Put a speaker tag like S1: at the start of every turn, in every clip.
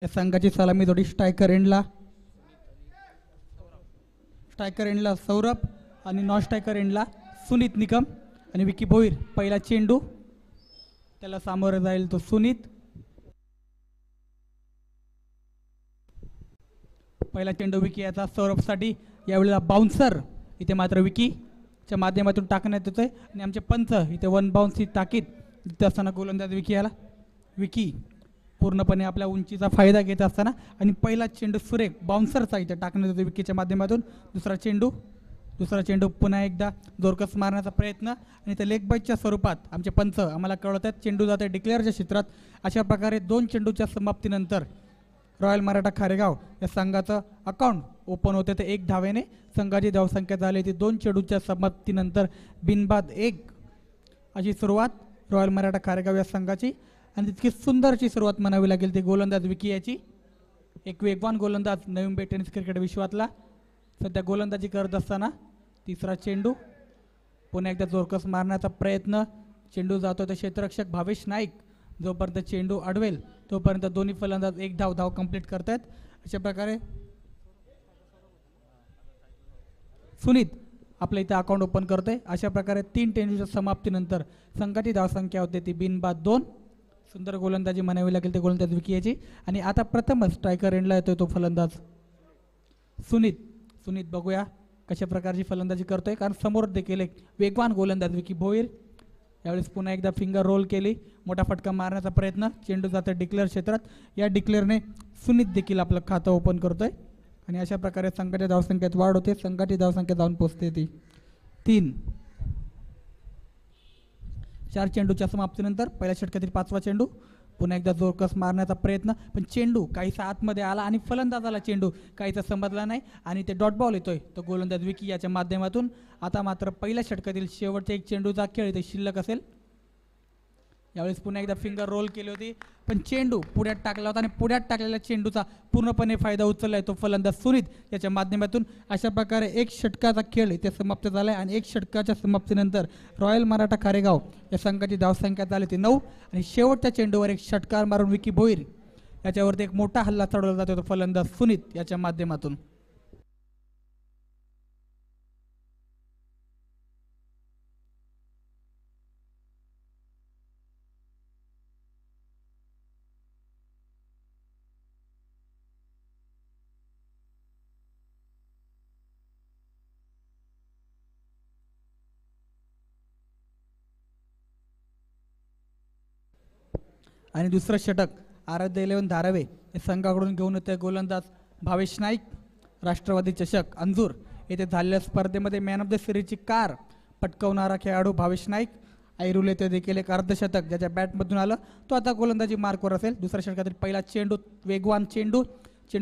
S1: या संघाची सलामी जोडी स्ट्रायकर एंडला सौरभ आणि नॉन स्ट्रायकर एंडला सुनीत निकम आणि विकी भोईर. पहिला चेंडू त्याला सामोरं जाईल तो सुनीत. पहिला चेंडू विकी याचा सौरभसाठी. यावेळेला बाउन्सर इथे मात्र विकीच्या माध्यमातून टाकण्यात येतोय आणि आमचे पंच इथे वन बाउन्सची ताकीद देत असताना गोलंदाज विकी याला. विकी पूर्णपणे आपल्या उंचीचा फायदा घेत असताना आणि पहिला चेंडू सुरेख बाउन्सरचा इथे टाकण्यात येतो विकीच्या माध्यमातून. दुसरा चेंडू पुन्हा एकदा जोरकस मारण्याचा प्रयत्न आणि ते लेग बाईटच्या स्वरूपात आमचे पंच आम्हाला कळवतात. चेंडू जाते डिक्लेअरच्या क्षेत्रात. अशा प्रकारे 2 चेंडूच्या समाप्तीनंतर रॉयल मराठा खारेगाव या संघाचं अकाउंट ओपन होते ते 1 धावेने. संघाची धावसंख्या झाली ती 2 चेंडूच्या समाप्तीनंतर बिनबाद 1 अशी सुरुवात रॉयल मराठा खारेगाव या संघाची. आणि तितकी सुंदरची सुरुवात म्हणावी लागेल ती गोलंदाज विकी याची. एक वेगवान गोलंदाज नवी मुंबई टेनिस क्रिकेट विश्वातला सध्या गोलंदाजी करत असताना. तिसरा चेंडू पुन्हा एकदा जोरकस मारण्याचा प्रयत्न. चेंडू जातो ते क्षेत्ररक्षक भावेश नाईक. जोपर्यंत चेंडू अडवेल तोपर्यंत दोन्ही फलंदाज 1 धाव कंप्लीट करतायत. अशा प्रकारे सुनीत आपल्या इथे अकाउंट ओपन करतोय. अशा प्रकारे 3 चेंडूच्या समाप्तीनंतर संघाची धावसंख्या होते ती बिनबाद 2. सुंदर गोलंदाजी म्हणावी लागेल ते गोलंदाज विकी याची. आणि आता प्रथमच स्ट्रायकर एंडला येतोय तो फलंदाज सुनीत बघूया कशा प्रकारची फलंदाजी करतोय. कारण समोर देखील एक वेगवान गोलंदाज विकी भोईर. यावेळेस पुन्हा एकदा फिंगर रोल केली. मोठा फटका मारण्याचा प्रयत्न. चेंडू जातं डिक्लेअर क्षेत्रात. या डिक्लेअरने सुनीत देखील आपलं खातं ओपन करतोय आणि अशा प्रकारे संघाच्या धावसंख्येत वाढ होते. संघाची धावसंख्या जाऊन पोहोचते ती 3. 4 चेंडूच्या समाप्तीनंतर पहिल्या षटकातील 5वा चेंडू. पुन्हा एकदा जोरकस मारण्याचा प्रयत्न पण चेंडू काहीसा आतमध्ये आला आणि फलंदाजाला चेंडू काहीसा समजला नाही आणि ते डॉट बॉल येतोय तो गोलंदाज विकी याच्या माध्यमातून. आता मात्र पहिल्या षटकातील शेवटच्या 1 चेंडूचा खेळ इथे शिल्लक असेल. यावेळेस पुन्हा एकदा फिंगर रोल केली होती पण चेंडू पुढ्यात टाकला होता आणि पुढ्यात टाकलेल्या चेंडूचा पूर्णपणे फायदा उचललाय तो फलंदाज सुनीत याच्या माध्यमातून. अशा प्रकारे 1 षटकाचा खेळ इथे समाप्त झालाय आणि 1 षटकाच्या समाप्तीनंतर रॉयल मराठा खारेगाव या संघाची धावसंख्या झाली ती 9 आणि शेवटच्या चेंडूवर 1 षटकार मारून विकी भोईर याच्यावरती एक मोठा हल्ला चढवला जातो तो फलंदाज सुनीत याच्या माध्यमातून. आणि दुसरं षटक आराध्य 11 धारावे हे संघाकडून घेऊन येते गोलंदाज भावेश नाईक. राष्ट्रवादी चषक अंजूर येथे झालेल्या स्पर्धेमध्ये मॅन ऑफ द सिरीजची कार पटकवणारा खेळाडू भावेश नाईक. ऐरुल येथे देखील एक अर्धशतक ज्याच्या बॅटमधून आलं तो आता गोलंदाजी मार्कवर असेल. दुसऱ्या षटकातील पहिला चेंडू वेगवान चेंडू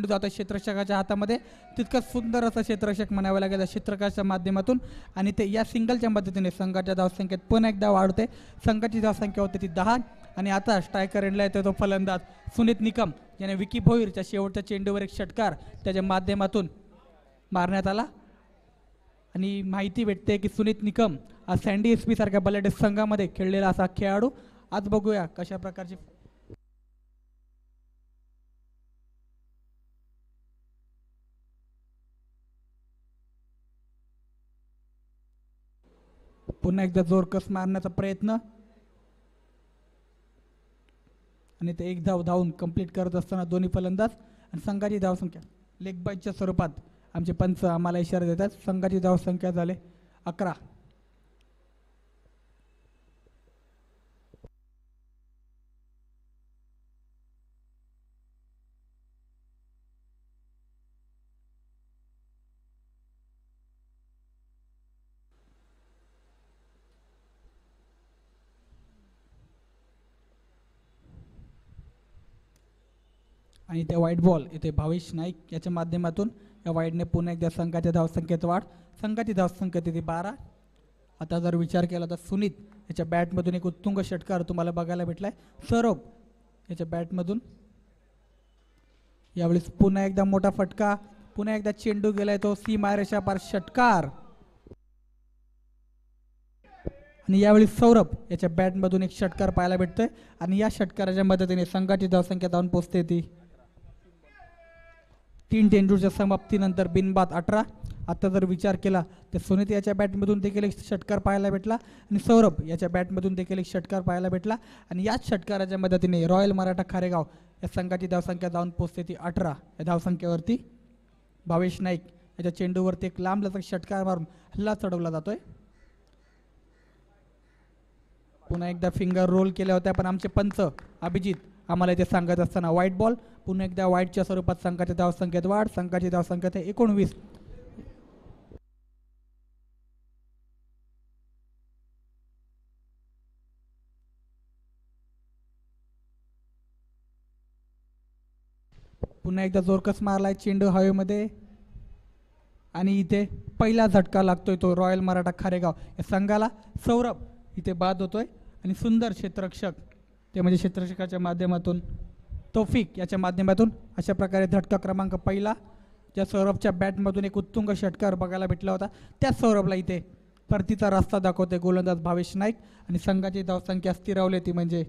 S1: जातो क्षेत्ररक्षकाच्या हातामध्ये. तितकं सुंदर असं क्षेत्ररक्षक म्हणावं लागेल क्षेत्ररक्षकाच्या माध्यमातून आणि ते या सिंगलच्या मदतीने संघाच्या धावसंख्येत पुन्हा एकदा वाढते. संघाची धावसंख्या होते ती 10 आणि आता स्ट्रायकर एंडला येतो तो फलंदाज सुनीत निकम याने विकी भोईरच्या शेवटच्या चेंडूवर 1 षटकार त्याच्या माध्यमातून मारण्यात आला. आणि माहिती भेटते की सुनीत निकम हा सँडी एस पी सारख्या बलाढ्य संघामध्ये खेळलेला असा खेळाडू. आज बघूया कशा प्रकारची पुन्हा एकदा जोरकस मारण्याचा प्रयत्न आणि ते 1 धाव धावून कंप्लीट करत असताना दोन्ही फलंदाज आणि संघाची धावसंख्या लेग बाईटच्या स्वरूपात आमचे पंच आम्हाला इशारा देतात. संघाची धावसंख्या झाले 11. आणि त्या व्हाईट बॉल इथे भावेश नाईक याच्या माध्यमातून या वाईडने पुन्हा एकदा संघाच्या धावसंख्येत वाढ. संघाची धावसंख्या तिथे 12. आता जर विचार केला तर सुनीत याच्या बॅटमधून एक उत्तुंग षटकार तुम्हाला बघायला भेटलाय. सौरभ याच्या बॅटमधून यावेळेस पुन्हा एकदा मोठा फटका. पुन्हा एकदा चेंडू गेलाय तो सीमारेषा पार षटकार आणि यावेळी सौरभ याच्या बॅटमधून 1 षटकार पाहायला भेटतोय आणि या षटकाराच्या मदतीने संघाची धावसंख्या जाऊन पोहोचते ती 3 चेंडूच्या समाप्तीनंतर बिनबाद 18. आता जर विचार केला तर सुनीत याच्या बॅटमधून देखील एक षटकार पाहायला भेटला आणि सौरभ याच्या बॅटमधून देखील एक षटकार पाहायला भेटला आणि याच षटकाराच्या मदतीने रॉयल मराठा खारेगाव या संघाची धावसंख्या जाऊन पोहोचते ती 18 या धावसंख्येवरती. भावेश नाईक याच्या चेंडूवरती एक लांब लचक षटकार मारून हल्ला चढवला जातोय. पुन्हा एकदा फिंगर रोल केल्या होत्या पण आमचे पंच अभिजित आम्हाला इथे सांगत असताना व्हाईट बॉल. पुन्हा एकदा व्हाईटच्या स्वरूपात संघाच्या धावसंख्येत वाढ. संघाची धावसंख्या ते 19. पुन्हा एकदा जोरकस मारलाय चेंडू हवेमध्ये आणि इथे पहिला झटका लागतोय तो रॉयल मराठा खारेगाव या संघाला. सौरभ इथे बाद होतोय आणि सुंदर क्षेत्ररक्षक ते म्हणजे क्षेत्ररक्षकाच्या माध्यमातून तौफिक याच्या माध्यमातून अशा प्रकारे झटका क्रमांक पहिला ज्या सौरभच्या बॅटमधून एक उत्तुंग षटकार बघायला भेटला होता त्याच सौरभला इथे परतीचा रस्ता दाखवते गोलंदाज भावेश नाईक आणि संघाची धावसंख्या स्थिरावली ती म्हणजे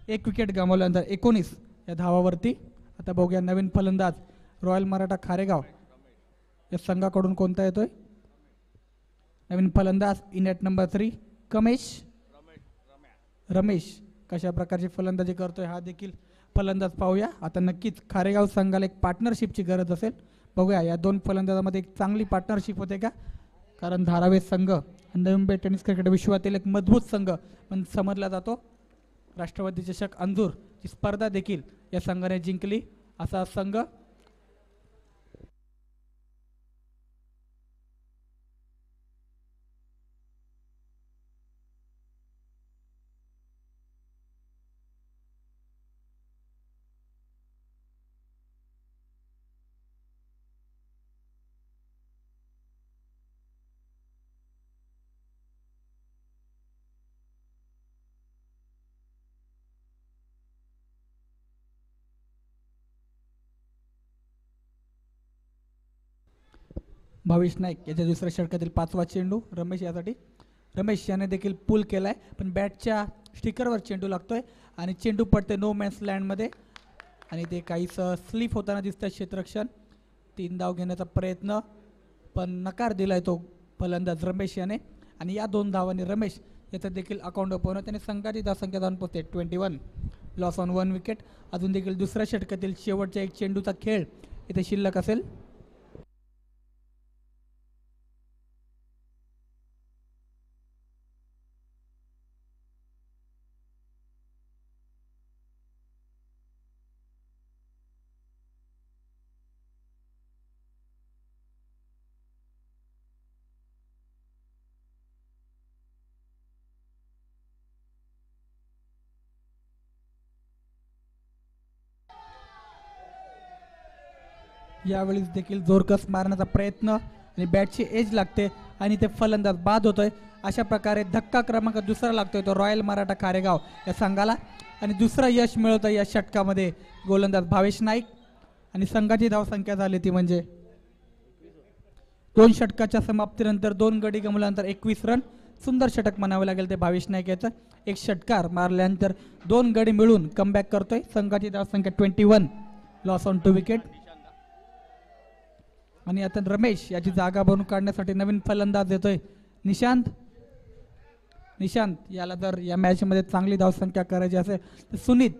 S1: 1 विकेट गमावल्यानंतर 19 या धावावरती. आता बघूया नवीन फलंदाज रॉयल मराठा खारेगाव या संघाकडून कोणता येतोय. नवीन फलंदाज इन ॲट नंबर 3 रमेश कशा प्रकारची फलंदाजी करतोय हा देखील फलंदाज पाहूया. आता नक्कीच खारेगाव संघाला एक पार्टनरशिपची गरज असेल. बघूया या दोन फलंदाजामध्ये एक चांगली पार्टनरशिप होते का, कारण धारावे संघ नवी मुंबई टेनिस क्रिकेट विश्वातील एक मजबूत संघ पण समजला जातो. राष्ट्रवादी चषक अंजूरची स्पर्धा देखील या संघाने जिंकली असा संघ. भावेश नाईक याच्या दुसऱ्या षटकातील 5वा चेंडू रमेश यासाठी. रमेश याने देखील पुल केलाय पण बॅटच्या स्टिकरवर चेंडू लागतोय आणि चेंडू पडते नो मॅन्स लँडमध्ये आणि ते काहीसं स्लिप होताना दिसतं क्षेत्ररक्षण. 3 धाव घेण्याचा प्रयत्न पण नकार दिलाय तो फलंदाज रमेश याने आणि या 2 धावांनी रमेश याचं देखील अकाउंट ओपन त्याने संघाची धावसंख्या जाऊन पोहोचते 21. Loss on 1 wicket. अजून देखील दुसऱ्या षटकातील शेवटच्या एक चेंडूचा खेळ इथे शिल्लक असेल. यावेळीच देखील जोरकस मारण्याचा प्रयत्न आणि बॅटची एज लागते आणि ते फलंदाज बाद होतोय. अशा प्रकारे धक्का क्रमांक दुसरा लागतोय तो रॉयल मराठा खारेगाव या संघाला आणि दुसरं यश मिळवतं या षटकामध्ये गोलंदाज भावेश नाईक आणि संघाची धावसंख्या झाली ती म्हणजे 2 षटकाच्या समाप्तीनंतर 2 गडी गमावल्यानंतर 21 रन. सुंदर षटक म्हणावं लागेल ते भावेश नाईक याचं. एक षटकार मारल्यानंतर 2 गडी मिळून कमबॅक करतोय. संघाची धावसंख्या 21. Loss on 2 wicket. आणि आता रमेश याची जागा बनवून काढण्यासाठी नवीन फलंदाज येतोय निशांत. याला जर या मॅचमध्ये चांगली धावसंख्या करायची असेल तर सुनीत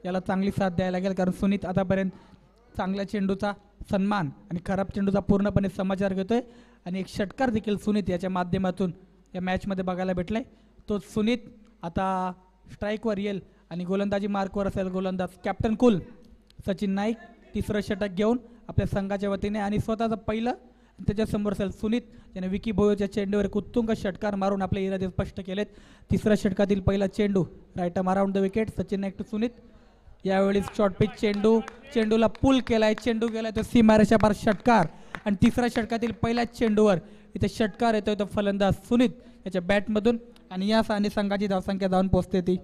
S1: याला चांगली साथ द्यायला लागेल, कारण सुनीत आतापर्यंत चांगल्या चेंडूचा सन्मान आणि खराब चेंडूचा पूर्णपणे समाचार घेतोय आणि एक षटकार देखील सुनीत याच्या माध्यमातून या मॅचमध्ये बघायला भेटलाय. तो सुनीत आता स्ट्राईकवर येईल आणि गोलंदाजी मार्कवर असेल गोलंदाज कॅप्टन कुल सचिन नाईक. तिसरं षटक घेऊन आपल्या संघाच्या वतीने आणि स्वतःचं पहिलं त्याच्यासमोर असेल सुनीत याने विकी भोयोच्या चेंडूवर एक उत्तुंग षटकार मारून आपले इरादे स्पष्ट केलेत. तिसऱ्या षटकातील पहिला चेंडू right arm around the wicket. Sachin Naik to Sunit. यावेळी शॉर्ट पिच चेंडूला पुल केलाय. चेंडू गेलाय तो सीमारेषा पार षटकार आणि तिसऱ्या षटकातील पहिल्याच चेंडूवर इथे षटकार येतोय तो फलंदाज सुनीत याच्या बॅटमधून आणि या साने संघाची धावसंख्या जाऊन पोहोचते ती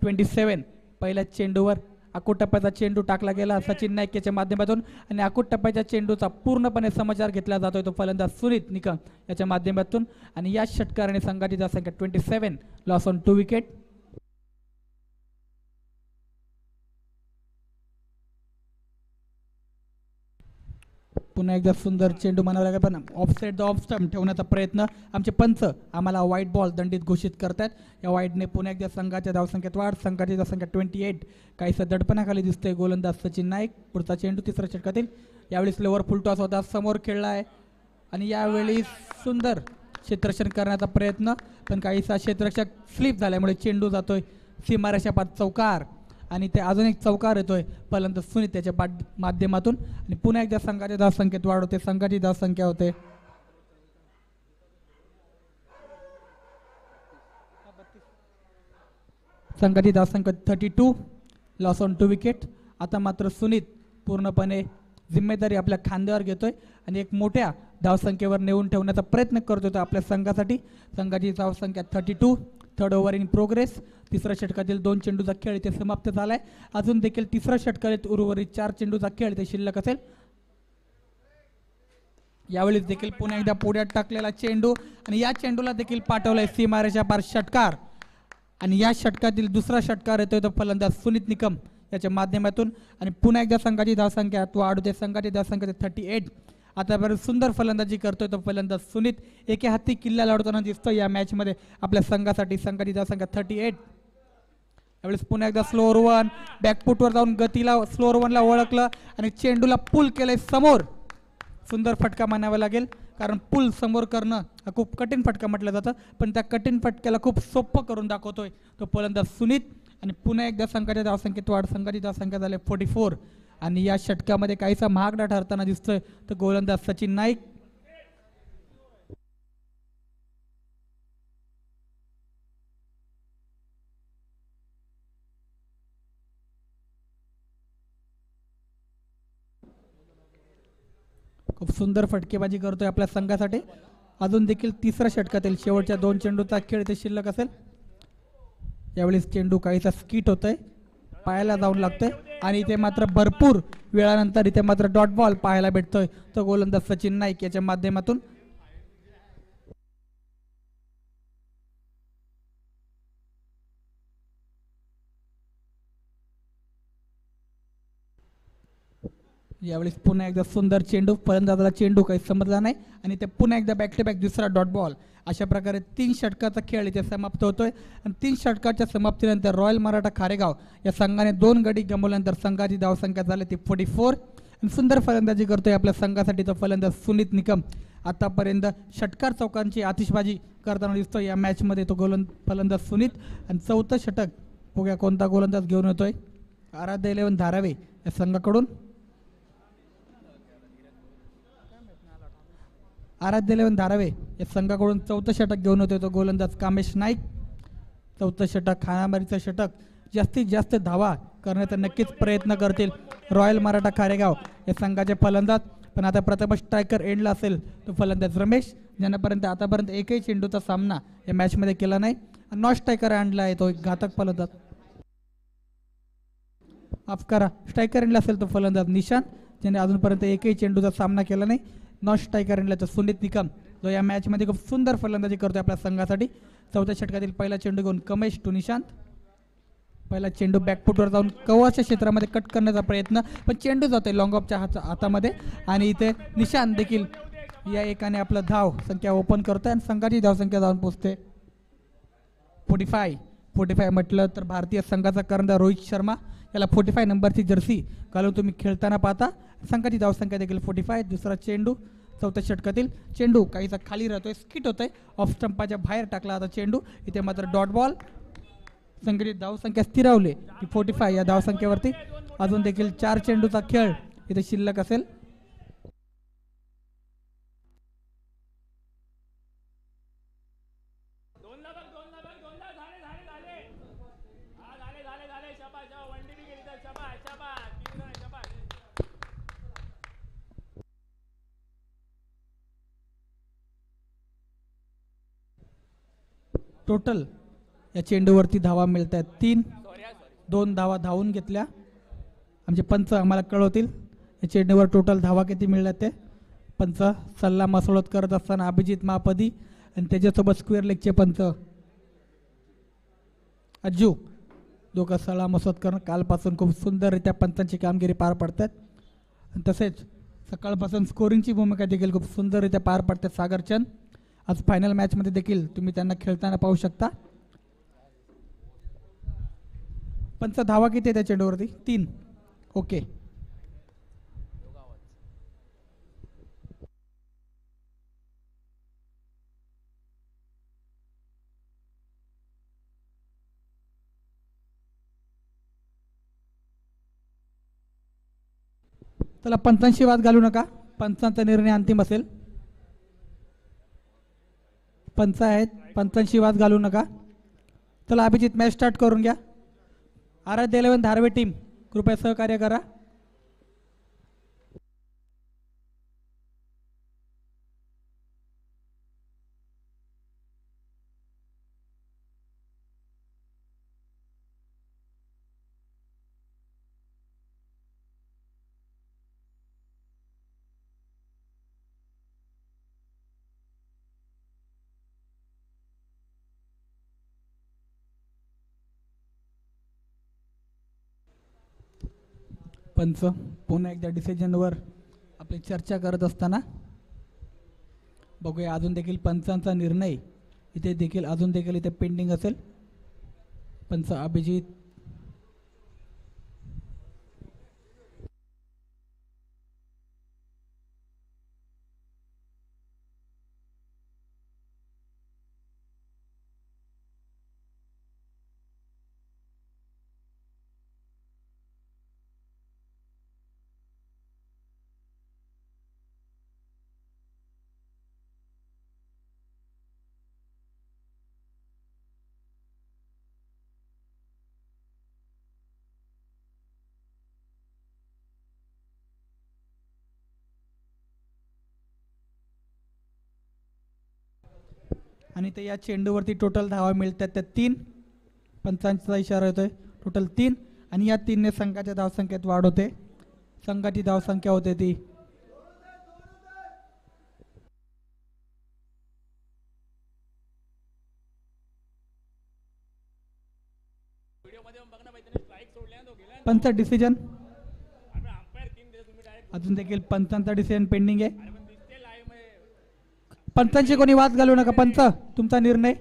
S1: 27. पहिल्याच चेंडूवर आकूट टप्प्याचा चेंडू टाकला गेला सचिन नाईक याच्या माध्यमातून आणि आकूट टप्प्याच्या चेंडूचा पूर्णपणे समाचार घेतला जातोय तो फलंदाज सुनीत निकम याच्या माध्यमातून आणि या षटकाराने संघाची धावसंख्या 27. Loss on 2 wicket. पुन्हा एकदा सुंदर चेंडू म्हणावा लागेल, पण ऑफसाईड द ऑफ स्टंप ठेवण्याचा प्रयत्न आमचे पंच आम्हाला वाईट बॉल दंडित घोषित करतात. या वाईटने पुन्हा एकदा संघाच्या धावसंख्येत वाढ. संघाची धावसंख्या 28. काहीसं दडपणाखाली दिसतोय गोलंदाज सचिन नाईक. पुढचा चेंडू तिसऱ्या षटकातील. यावेळी स्लोवर फुलटॉस होता, समोर खेळला आहे आणि यावेळी सुंदर क्षेत्ररक्षण करण्याचा प्रयत्न, पण काहीसा क्षेत्ररक्षक स्लिप झाल्यामुळे चेंडू जातोय सीमारेषापार चौकार आणि ते अजून एक चौकार येतोय फलंदाज सुनीत त्याच्या माध्यमातून आणि पुन्हा एकदा संघाच्या धावसंख्येत वाढ होते. संघाची धावसंख्या होते संघाची धावसंख्या 32. Loss on 2 wicket. आता मात्र सुनीत पूर्णपणे जिम्मेदारी आपल्या खांद्यावर घेतोय आणि एक मोठ्या धावसंख्येवर नेऊन ठेवण्याचा प्रयत्न करत होता आपल्या संघासाठी. संघाची धावसंख्या 32. Third over in progress. तिसऱ्या षटकातील 2 चेंडूचा खेळ इथे समाप्त झालाय. अजून देखील तिसऱ्या षटकातील उर्वरित 4 चेंडूचा खेळ इथे शिल्लक असेल. यावेळी देखील पुन्हा एकदा पुढ्यात टाकलेला चेंडू आणि या चेंडूला देखील पाठवलाय सीमारेषा पार षटकार आणि या षटकातील दुसरा षटकार येतोय तो फलंदाज सुनीत निकम याच्या माध्यमातून आणि पुन्हा एकदा संघाची धावसंख्या वाढवते. संघाची धावसंख्या 38. आतापर्यंत सुंदर फलंदाजी करतोय तो फलंदाज सुनीत. एके हाती किल्ला लावताना दिसतोय या मॅचमध्ये आपल्या संघासाठी. संघाची धावसंख्या 38. यावेळेस पुन्हा एकदा स्लोअर वन बॅकफुटवर जाऊन गतीला स्लोअर वनला ओळखलं आणि चेंडूला पुल केलंय समोर. सुंदर फटका म्हणावा लागेल, कारण पुल समोर करणं हा खूप कठीण फटका म्हटलं जातं, पण त्या कठीण फटक्याला खूप सोपं करून दाखवतोय तो फलंदाज सुनीत. आणि पुन्हा एकदा संघाच्या धावसंख्येत वाढ. संघाची धावसंख्या झाली 44 आणि या षटकामध्ये काहीसा महागडा ठरताना दिसतोय तो गोलंदाज सचिन नाईक. खूप सुंदर फटकेबाजी करतोय आपल्या संघासाठी. अजून देखील तिसऱ्या षटकातील शेवटच्या 2 चेंडूचा खेळ ते शिल्लक असेल. यावेळेस चेंडू काहीसा स्किट होतोय, पायाला जाऊन लागतोय आणि इथे मात्र भरपूर वेळानंतर इथे मात्र डॉट बॉल पाहायला भेटतोय तो गोलंदाज सचिन नाईक याच्या माध्यमातून. यावेळेस पुन्हा एकदा सुंदर चेंडू. फलंदाजाला चेंडू काही समजला नाही आणि ते पुन्हा एकदा बॅक टू बॅक दुसरा डॉट बॉल. अशा प्रकारे 3 षटकाचा खेळ इथे समाप्त होतोय आणि 3 षटकाच्या समाप्तीनंतर रॉयल मराठा खारेगाव या संघाने 2 गडी गमावल्यानंतर संघाची धावसंख्या झाली ती 44 आणि सुंदर फलंदाजी करतोय आपल्या संघासाठी तो फलंदाज सुनीत निकम. आतापर्यंत षटकार चौकांची आतिषबाजी करताना दिसतोय या मॅचमध्ये तो फलंदाज सुनीत. आणि 4थं षटक बघूया कोणता गोलंदाज घेऊन येतोय. आराध्य 11 धारावे या संघाकडून. आराध्य 11 धारावे या संघाकडून 4थं षटक घेऊन होते तो गोलंदाज कामेश नाईक. 4थं षटक हाणामारीचं षटक. जास्तीत जास्त धावा करण्याचा नक्कीच प्रयत्न करतील रॉयल मराठा खारेगाव या संघाचे फलंदाज. पण आता प्रथम स्ट्रायकर एंडला असेल तो फलंदाज रमेश, ज्यानं आतापर्यंत एकही चेंडूचा सामना या मॅचमध्ये केला नाही. नॉन स्ट्रायकर एंडला आहे तो एक घातक फलंदाज. माफ करा, स्ट्रायकर एंडला असेल तो फलंदाज निशांत, ज्याने अजूनपर्यंत एकही चेंडूचा सामना केला नाही. नॉन स्ट्रायकर एंडला तो सुनीत निकम, जो या मॅचमध्ये खूप सुंदर फलंदाजी करतोय आपल्या संघासाठी. 4थ्या षटकातील पहिला चेंडू घेऊन कमेश टू निशांत. पहिला चेंडू बॅकफुटवर जाऊन कव्हरच्या क्षेत्रामध्ये कट करण्याचा प्रयत्न, पण चेंडू जातोय लॉंग ऑफच्या हातामध्ये आणि इथे निशांत देखील या एकाने आपलं धाव संख्या ओपन करतोय आणि संघाची धावसंख्या जाऊन पोहोचते 45 म्हटलं तर भारतीय संघाचा कर्णधार रोहित शर्मा याला 45 नंबरची जर्सी घालून तुम्ही खेळताना पाहता. संघाची धावसंख्या देखील 45. दुसरा चेंडू 4थ्या षटकातील. चेंडू काहीसा खाली राहतोय, स्किट होतोय, ऑफ स्टंपाच्या बाहेर टाकला आता चेंडू. इथे मात्र डॉट बॉल. संघाची धावसंख्या स्थिरावली की 45 या धावसंख्येवरती. अजून देखील 4 चेंडूचा खेळ इथे शिल्लक असेल. टोटल या चेंडूवरती धावा मिळत आहेत 3. 2 धावा धावून घेतल्या. आमचे पंच आम्हाला कळवतील या चेंडूवर टोटल धावा किती मिळल्या ते. पंच सल्ला मसळत करत असताना अभिजित महापदी आणि त्याच्यासोबत स्क्वेअर लेगचे पंच अज्जू दोघं सल्ला मसळत करून कालपासून खूप सुंदररित्या पंचांची कामगिरी पार पडतात. तसेच सकाळपासून स्कोरिंगची भूमिका देखील खूप सुंदररित्या पार पडते सागरचंद. आज फायनल मॅचमध्ये देखील तुम्ही त्यांना खेळताना पाहू शकता. पंच धावा किती आहे त्या चेंडूवरती? 3. ओके. चला, पंचांशी वाद घालू नका. पंचांचा निर्णय अंतिम असेल. पंच आहेत, पंचांशी वाद घालू नका. चला अभिजित, मॅच स्टार्ट करून घ्या. आराध्य 11 धारवे टीम कृपया सहकार्य करा. पंच पुन्हा एकदा डिसिजनवर आपली चर्चा करत असताना बघूया, अजून देखील पंचांचा निर्णय इथे देखील अजून देखील इथे पेंडिंग असेल. पंच अभिजित, आणि ते या चेंडूवरती टोटल धावा मिळतात त्या 3. पंचांचा इशारा येतोय. टोटल 3 आणि या 3ने संघाच्या धावसंख्येत वाढ होते. संघाची धावसंख्या होते ती पंच डिसिजन. अजून देखील पंचांचा डिसिजन पेंडिंग आहे. पंचांशी कोणी वाद घालू नका. पंच, तुमचा निर्णय.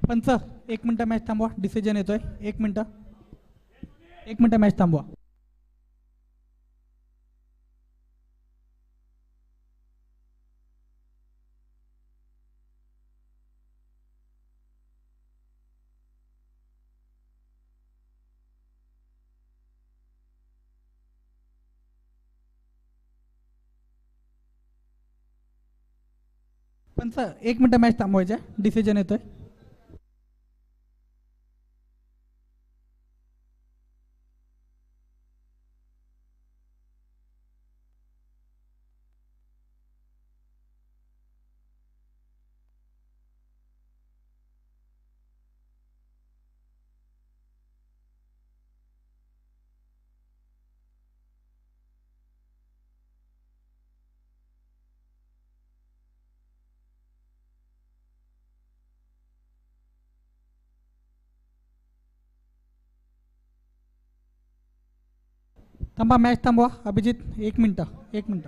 S1: पंच, 1 मिनिट मॅच थांबवा. डिसिजन येतोय. 1 मिनिट, 1 मिनिट मॅच थांबवा. पंच, 1 मिनिट मॅच थांबवायच्या. डिसिजन येतोय. थांबा, मॅच थांबवा. Abhijit, 1 minute, 1 minute.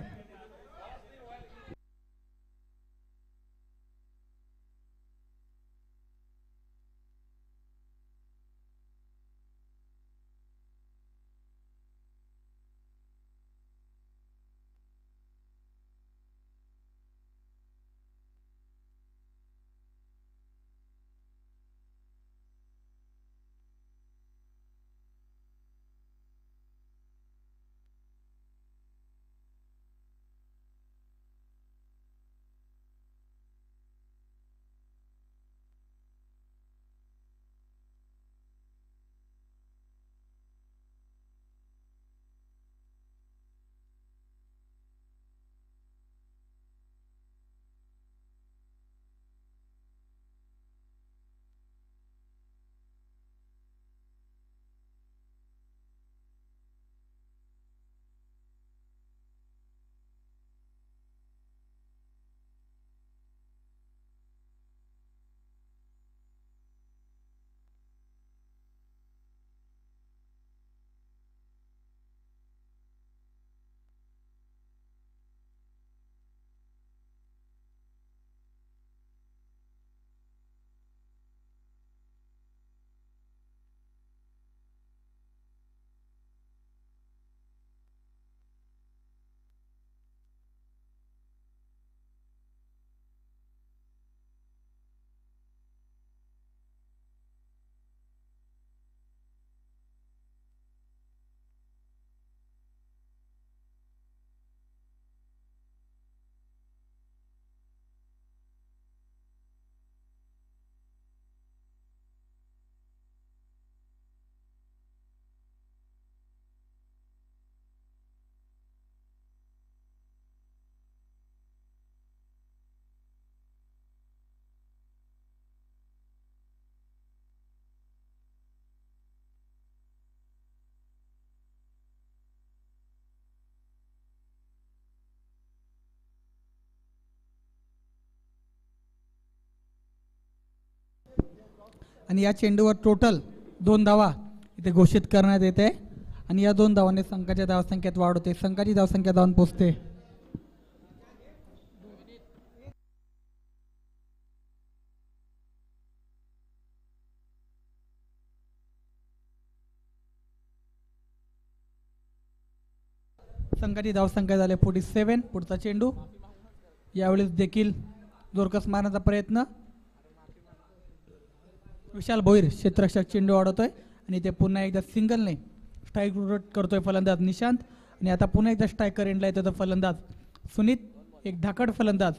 S1: आणि या चेंडूवर टोटल 2 धावा इथे घोषित करण्यात येते आणि या 2 धावांनी संघाच्या धावसंख्येत वाढ होते. संघाची धावसंख्या 2 पोहोचते. संघाची धावसंख्या झाली 47. पुढचा चेंडू यावेळेस देखील जोरकस मारण्याचा प्रयत्न. विशाल भोईर क्षेत्ररक्षक चेंडू अडवतोय आणि ते पुन्हा एकदा सिंगलने स्ट्राईक रोट करतोय फलंदाज निशांत. आणि आता पुन्हा एकदा स्ट्रायकर एंडला येतो तो फलंदाज सुनीत. एक धाकड फलंदाज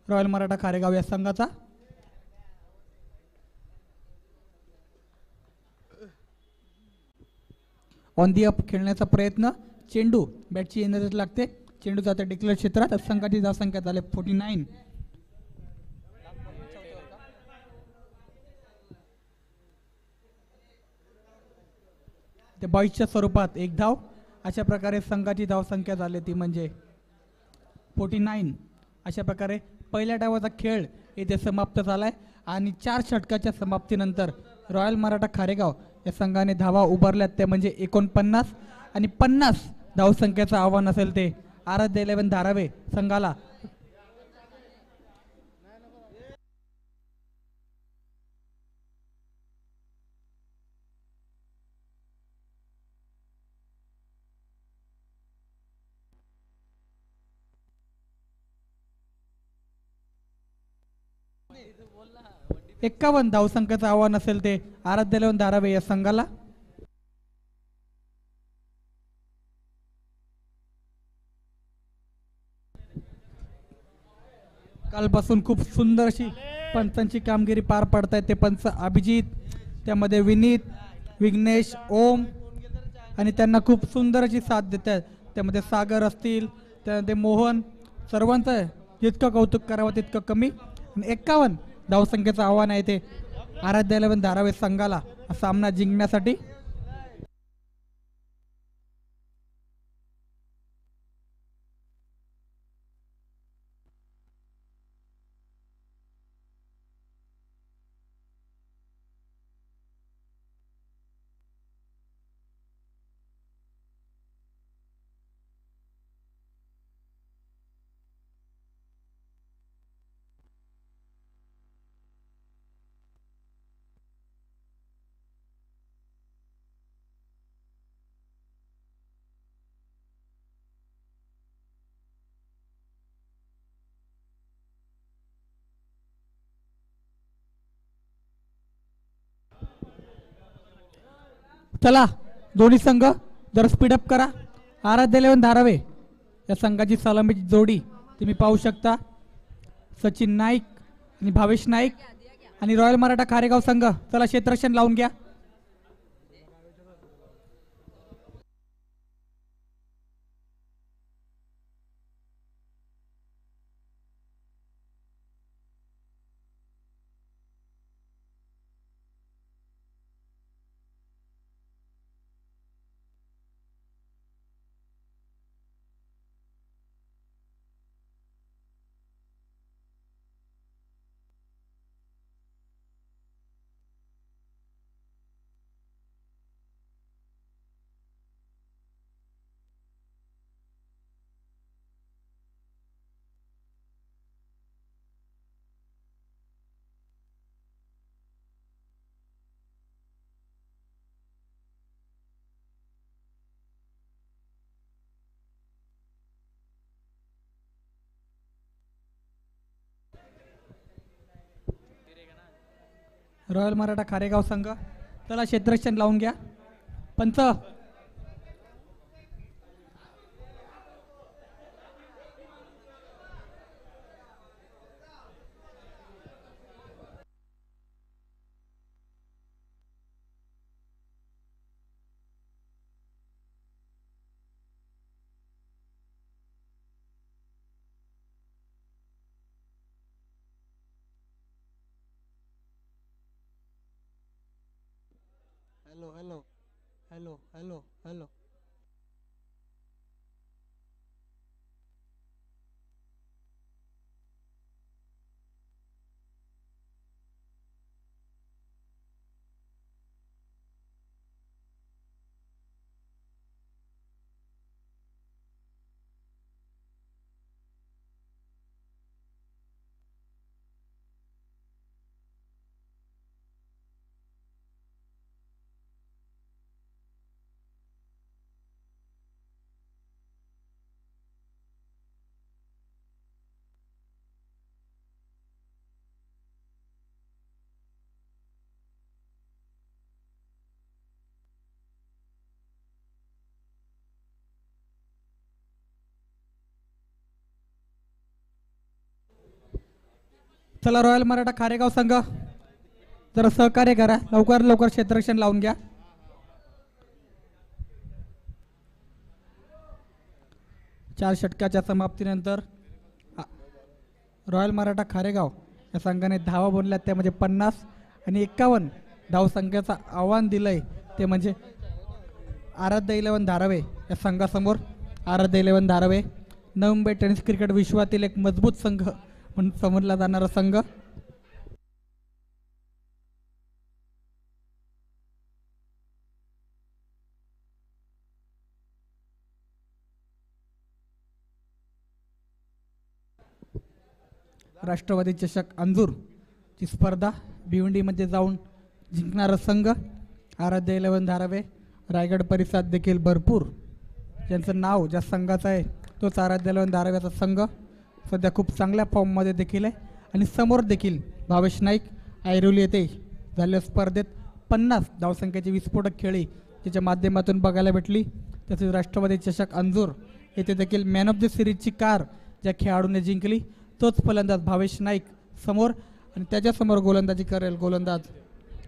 S1: रॉयल मराठा खारेगाव या संघाचा. ऑन दी अप खेळण्याचा प्रयत्न. चेंडू बॅटची एनर्जी लागते. चेंडू जाते डिक्लेअर क्षेत्रात. संघाची धावसंख्या झाली 49. ते 22च्या स्वरूपात 1 धाव. अशा प्रकारे संघाची धावसंख्या झाली ती म्हणजे 49. अशा प्रकारे पहिल्या डावाचा खेळ येथे समाप्त झालाय आणि 4 षटकाच्या समाप्तीनंतर रॉयल मराठा खारेगाव या संघाने धावा उभारल्यात ते म्हणजे 49 आणि 50 धावसंख्येचं आव्हान असेल ते आराध्य 11 धारावे संघाला. एक्कावन्न धावसंख्येचं आव्हान असेल ते आराध्य 11 धारावे या संघाला. कालपासून खूप सुंदर अशी पंचांची कामगिरी पार पडतायत ते पंच अभिजित, त्यामध्ये विनीत, विघ्नेश, ओम आणि त्यांना खूप सुंदर अशी साथ देत आहेत. त्यामध्ये सागर असतील, त्यामध्ये मोहन, सर्वांचं जितकं कौतुक करावं तितकं कमी. आणि 51 धावसंख्येचं आव्हान आहे ते आराध्य 11 धारावे संघाला सामना जिंकण्यासाठी. चला दोन्ही संघ जरा स्पीडअप करा. आराध्य इलेव्हन धारावे या संघाची सलामीची जोडी तुम्ही पाहू शकता. सचिन नाईक आणि भावेश नाईक आणि रॉयल मराठा खारेगाव संघ. चला क्षेत्ररक्षण लावून घ्या. रॉयल मराठा खारेगाव संघ. चला क्षेत्ररक्षण लावून घ्या. पंच
S2: hello hello hello hello hello.
S1: चला रॉयल मराठा खारेगाव संघ जरा सहकार्य करा. लवकर लवकर क्षेत्ररक्षण लावून घ्या. चार षटकाच्या समाप्तीनंतर रॉयल मराठा खारेगाव या संघाने धावा बोलल्यात त्या म्हणजे 50 आणि 51 धावसंख्येचं आव्हान दिलंय ते म्हणजे आराध्य इलेव्हन धारावे या संघासमोर. आराध्य eleven धारावे Navi Mumbai tennis cricket विश्वातील एक मजबूत संघ म्हणून समजला जाणारा संघ. राष्ट्रवादी चषक अंजूर ची स्पर्धा भिवंडीमध्ये जाऊन जिंकणारा संघ आराध्य इलेव्हन धारावे. रायगड परिसरात देखील भरपूर ज्यांचं नाव ज्या संघाचं आहे तोच आराध्य इलेव्हन धाराव्याचा संघ सध्या खूप चांगल्या फॉर्ममध्ये देखील आहे. आणि समोर देखील भावेश नाईक ऐरोली येथे झालेल्या स्पर्धेत 50 धावसंख्येची विस्फोटक खेळी त्याच्या माध्यमातून बघायला भेटली. तसेच राष्ट्रवादी चषक अंजूर येथे देखील मॅन ऑफ द सिरीजची कार ज्या खेळाडूने जिंकली तोच फलंदाज भावेश नाईक समोर आणि त्याच्यासमोर गोलंदाजी करेल गोलंदाज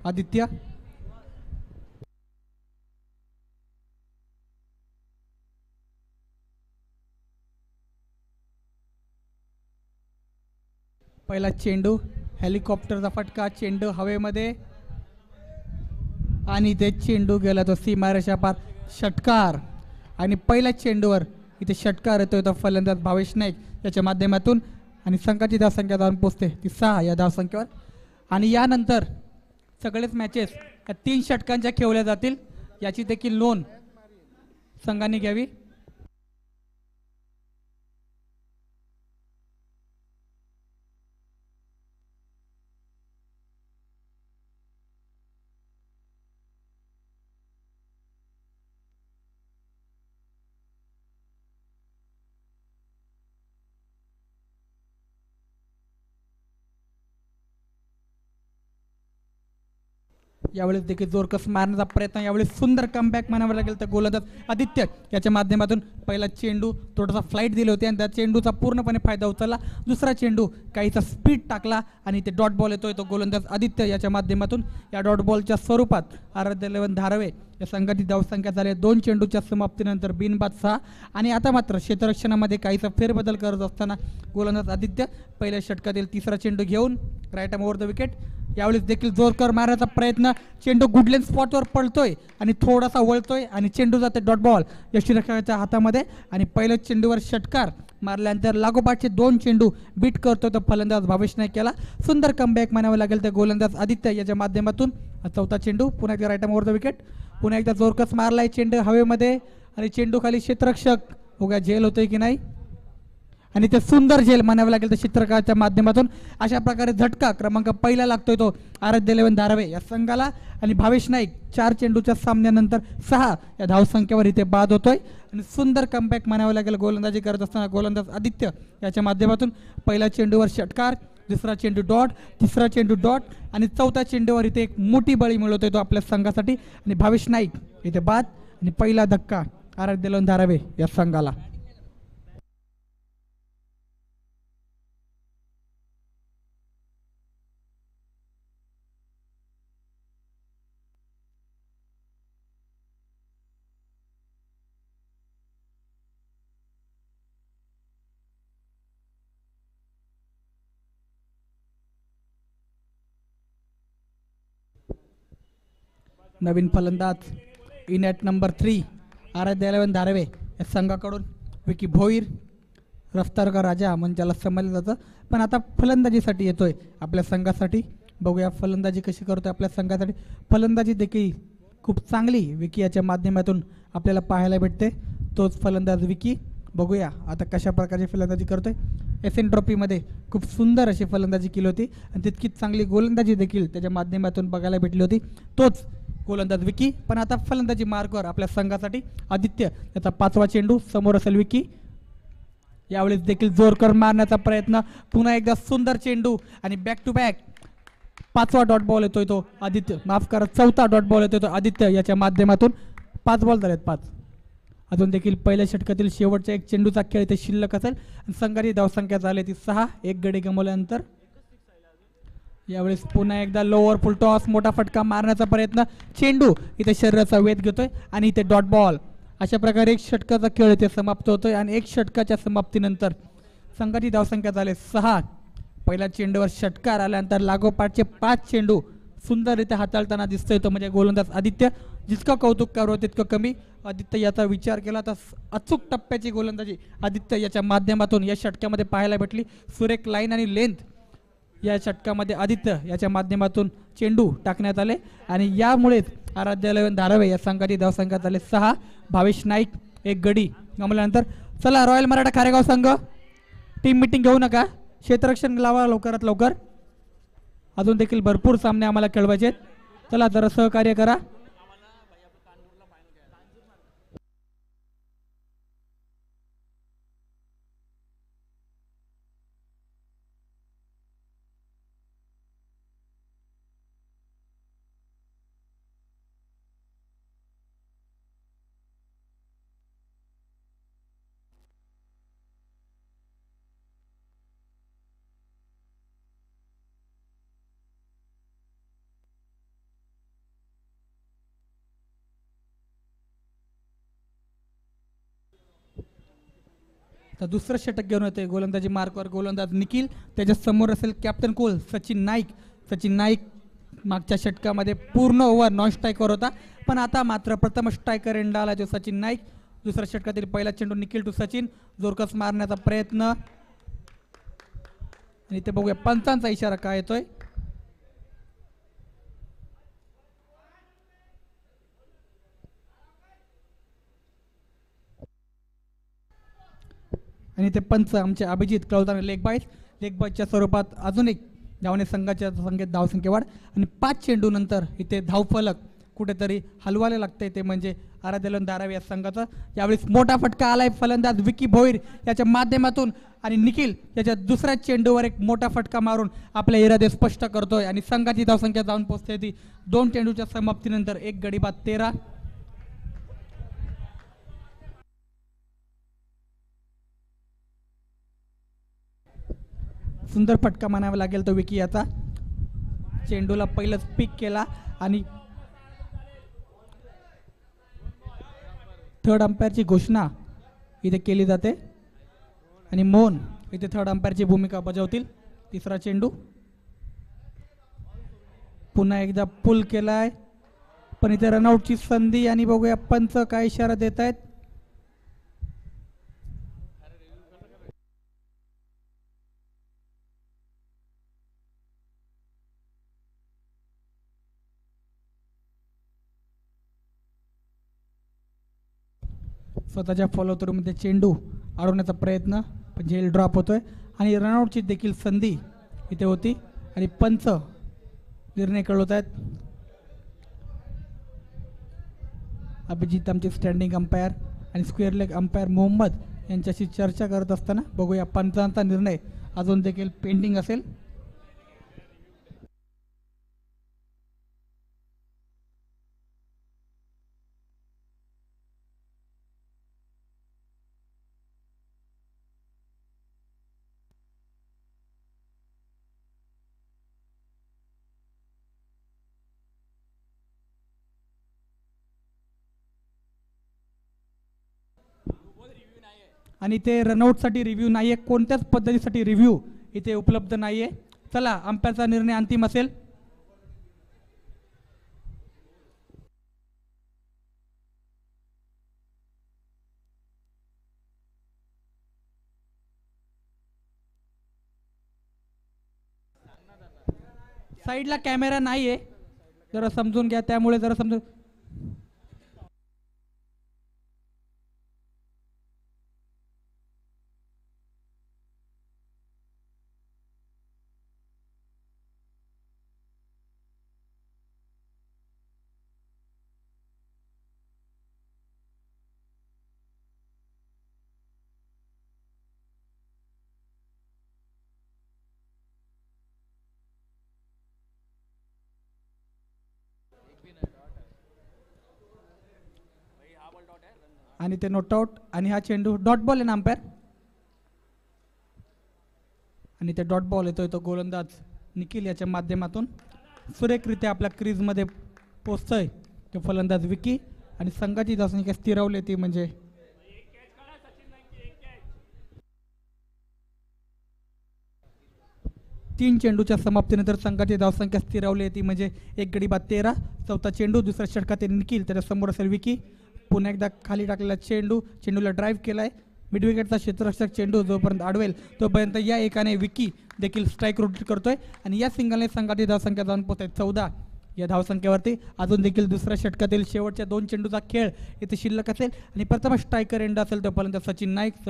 S1: आदित्य. पहिला चेंडू हेलिकॉप्टरचा फटका. चेंडू हवेमध्ये आणि ते चेंडू गेला तो सीमारेषा पार. षटकार आणि पहिल्या चेंडूवर इथे षटकार येतोय तो फलंदाज भावेश नाईक त्याच्या माध्यमातून आणि संघाची धावसंख्या जाऊन पोचते ती 6 या धावसंख्येवर. आणि यानंतर सगळेच मॅचेस या 3 षटकांच्या खेळल्या जातील याची देखील नोंद संघाने घ्यावी. यावेळेस देखील जोरकस मारण्याचा प्रयत्न, यावेळेस सुंदर कमबॅक म्हणावं लागेल तर गोलंदाज आदित्य याच्या माध्यमातून पहिला चेंडू थोडासा फ्लाईट दिले होते आणि त्या चेंडूचा पूर्णपणे फायदा उचलला. दुसरा चेंडू काहीचा स्पीड टाकला आणि ते डॉट बॉल येतोय तो गोलंदाज आदित्य याच्या माध्यमातून. या डॉट बॉलच्या स्वरूपात आराध्य 11 धारावे या संघाची धावसंख्या झाली 2 चेंडूच्या समाप्तीनंतर बिनबाद 6. आणि आता मात्र क्षेत्ररक्षणामध्ये काहीसा फेरबदल करत असताना गोलंदाज आदित्य पहिल्या षटकातील तिसरा चेंडू घेऊन right arm over the wicket. यावेळेस देखील जोरकर मारण्याचा प्रयत्न, चेंडू गुडलेन स्पॉटवर पळतोय आणि थोडासा वळतोय आणि चेंडू जाते डॉट बॉल यष्टीरक्षकाच्या हातामध्ये. आणि पहिल्या चेंडूवर षटकार मारल्यानंतर लागोपाठचे 2 चेंडू बीट करतो तो फलंदाज भावेश नाईक याला. सुंदर कमबॅक म्हणावं लागेल तर गोलंदाज आदित्य याच्या माध्यमातून. चौथा चेंडू पुन्हा एकदा right arm over the wicket. पुन्हा एकदा जोरकस मारलाय चेंडू हवेमध्ये आणि चेंडू खाली क्षेत्ररक्षक उगा झेल होतोय की नाही आणि ते सुंदर झेल म्हणावं लागेल तर चित्रकाराच्या माध्यमातून. अशा प्रकारे झटका क्रमांक पहिला लागतोय तो आराध्य 11 धारावे या संघाला. आणि भावेश नाईक 4 चेंडूच्या सामन्यानंतर 6 या धावसंख्येवर इथे बाद होतोय. आणि सुंदर कमबॅक म्हणावं लागेल गोलंदाजी करत असताना गोलंदाज आदित्य याच्या माध्यमातून. पहिल्या चेंडूवर षटकार, दुसरा चेंडू डॉट, तिसरा चेंडू डॉट आणि चौथ्या चेंडूवर इथे एक मोठी बळी मिळवतोय तो आपल्या संघासाठी. आणि भावेश नाईक इथे बाद आणि पहिला धक्का आराध्य 11 धारावे या संघाला. नवीन फलंदाज इन ॲट नंबर 3 आराध्य 11 धारावे या संघाकडून विकी भोईर, रफ्तार का राजा म्हणजे त्याला समजलं जातं, पण आता फलंदाजीसाठी येतोय आपल्या संघासाठी. बघूया फलंदाजी कशी करतोय आपल्या संघासाठी. फलंदाजी देखील खूप चांगली विकी याच्या माध्यमातून आपल्याला पाहायला भेटते. तोच फलंदाज विकी. बघूया आता कशा प्रकारची फलंदाजी करतोय. एसएन ट्रॉफीमध्ये खूप सुंदर अशी फलंदाजी केली होती आणि तितकीच चांगली गोलंदाजी देखील त्याच्या माध्यमातून बघायला भेटली होती. तोच गोलंदाज विकी. पण आता फलंदाजी मार्कवर आपल्या संघासाठी आदित्य याचा 5वा चेंडू. समोर असेल विकी. यावेळेस देखील जोरकर मारण्याचा प्रयत्न. पुन्हा एकदा सुंदर चेंडू आणि बॅक टू बॅक 5वा डॉट बॉल येतोय तो आदित्य, माफ करा 4था डॉट बॉल येतोय तो आदित्य याच्या माध्यमातून. 5 बॉल झालेत 5. अजून देखील पहिल्या षटकातील शेवटच्या एक चेंडूचा खेळ इथे शिल्लक असेल आणि संघाची धावसंख्या झाली ती 6. 1 गडी गमावल्यानंतर यावेळेस पुन्हा एकदा लोअर फुल टॉस, मोठा फटका मारण्याचा प्रयत्न. चेंडू इथे शरीराचा वेध घेतोय आणि इथे डॉट बॉल. अशा प्रकारे एक षटकाचा खेळ इथे समाप्त होतोय आणि एक षटकाच्या समाप्तीनंतर संघाची धावसंख्या झाली 6. पहिल्या चेंडूवर षटकार आल्यानंतर लागोपाठचे 5 चेंडू सुंदररित्या हाताळताना दिसतोय तो म्हणजे गोलंदाज आदित्य. जितकं कौतुक करावं तितकं कमी. आदित्य याचा विचार केला तर अचूक टप्प्याची गोलंदाजी आदित्य याच्या माध्यमातून या षटकामध्ये पाहायला भेटली. सुरेख लाईन आणि लेंथ या षटकामध्ये आदित्य याच्या माध्यमातून चेंडू टाकण्यात आले आणि यामुळेच आराध्य 11 धारावे या संघाची धावसंख्या झाले 6. भावेश नाईक 1 गडी गमावल्यानंतर. चला रॉयल मराठा खारेगाव संघ टीम मिटिंग घेऊ नका, क्षेत्ररक्षण लावा लवकरात लवकर. अजून देखील भरपूर सामने आम्हाला खेळवायचे आहेत. चला जरा सहकार्य करा. तर दुसरं षटक घेऊन येते गोलंदाजी मार्कवर गोलंदाज निखिल. त्याच्या समोर असेल कॅप्टन कोल सचिन नाईक. सचिन नाईक मागच्या षटकामध्ये पूर्ण ओव्हर नॉन स्ट्रायकर होता, पण आता मात्र प्रथम स्ट्रायकर एंड आला जो सचिन नाईक. दुसऱ्या षटकातील पहिला चेंडू निखिल टू सचिन. जोरकस मारण्याचा प्रयत्न आणि ते बघूया पंचांचा इशारा काय येतोय. आणि ते पंच आमचे अभिजित कळवताना लेग बाईटच्या स्वरूपात अजून एक धावणे संघाच्या संख्येत धावसंख्या वाढ आणि 5 चेंडू नंतर इथे धावफलक कुठेतरी हलवायला लागतंय ते म्हणजे आराध्यलन धारावी या संघाचं. यावेळेस मोठा फटका आलाय फलंदाज विकी भोईर याच्या माध्यमातून आणि निखिल याच्या दुसऱ्या चेंडूवर एक मोठा फटका मारून आपले इरादे स्पष्ट करतोय आणि संघाची धावसंख्या जाऊन पोहोचते ती 2 चेंडूच्या समाप्तीनंतर 1 गडी बाद 13. सुंदर फटका म्हणावा लागेल तो विकी याचा. चेंडूला पहिलंच पिक केला आणि थर्ड अंपायरची घोषणा इथे केली जाते आणि मोहन इथे थर्ड अंपायरची भूमिका बजावतील. तिसरा चेंडू पुन्हा एकदा पुल केलाय पण इथे रनआउटची संधी आणि बघूया पंच काय इशारा देत आहेत. स्वतःच्या फॉलो थ्रूमध्ये चेंडू अडवण्याचा प्रयत्न पण झेल ड्रॉप होतोय आणि रनआउटची देखील संधी इथे होती आणि पंच निर्णय कळवत आहेत. अभिजित आमचे स्टँडिंग अंपायर आणि स्क्वेअर लेग अंपायर मोहम्मद यांच्याशी चर्चा करत असताना बघूया पंचांचा निर्णय अजून देखील पेंडिंग असेल. आणि ते रनआउटसाठी रिव्ह्यू नाही आहे, कोणत्याच पद्धतीसाठी रिव्ह्यू इथे उपलब्ध नाही आहे. चला अंपायरचा निर्णय अंतिम असेल. साईडला कॅमेरा नाही आहे, जरा समजून घ्या, त्यामुळे जरा समजून. आणि ते नॉट आउट आणि हा चेंडू डॉट बॉल आहे ना अंपायर. आणि ते डॉट बॉल येतोय तो गोलंदाज निखिल याच्या माध्यमातून सुरेखरित्या आपल्या क्रीजमध्ये पोचतोय तो फलंदाज विकी आणि संघाची धावसंख्या स्थिरावली ती म्हणजे 3 चेंडूच्या समाप्तीनंतर संघाची धावसंख्या स्थिरावली ती म्हणजे 1 गडी बाद 13. चौथा चेंडू दुसऱ्या षटकातील निखिल त्याच्या समोर असेल विकी. पुन्हा एकदा खाली टाकलेला चेंडूला ड्राईव्ह केलाय. मिडविकेटचा क्षेत्ररक्षक चेंडू जोपर्यंत अडवेल तोपर्यंत या एकाने विकी देखील स्ट्राईक रोटेट करतोय आणि या सिंगलने संघाची धावसंख्या जाऊन पोहोचते 14 या धावसंख्येवरती. अजून देखील दुसऱ्या षटकातील शेवटच्या 2 चेंडूचा खेळ इथे शिल्लक असेल आणि प्रथम स्ट्रायकर एंड असेल तोपर्यंत सचिन नाईक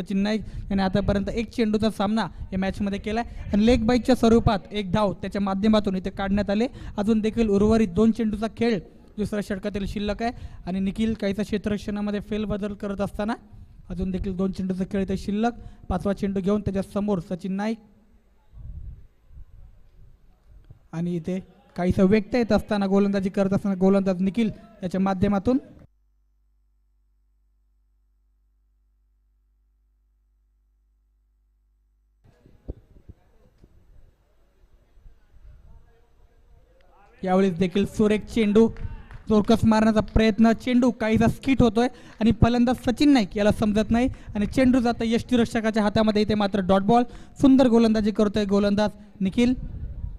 S1: याने आतापर्यंत 1 चेंडूचा सामना या मॅचमध्ये केलाय आणि लेग बाईकच्या स्वरूपात 1 धाव त्याच्या माध्यमातून इथे काढण्यात आले. अजून देखील उर्वरित 2 चेंडूचा खेळ दुसऱ्या षटकातील शिल्लक आहे आणि निखिल काहीसा क्षेत्ररक्षणामध्ये फेलबदल करत असताना अजून देखील 2 चेंडूचा खेळ इथे शिल्लक. 5वा चेंडू घेऊन त्याच्या समोर सचिन नाईक आणि इथे काहीसा व्यक्त येत असताना गोलंदाजी करत असताना गोलंदाज निखिल याच्या माध्यमातून यावेळेस देखील सुरेख चेंडू चोरकस मारण्याचा प्रयत्न. चेंडू काहीसा स्किट होतोय आणि फलंदाज सचिन नाईक याला समजत नाही आणि चेंडू जातं यष्टीरक्षकाच्या हातामध्ये. इथे मात्र डॉट बॉल. सुंदर गोलंदाजी करतोय गोलंदाज निखिल.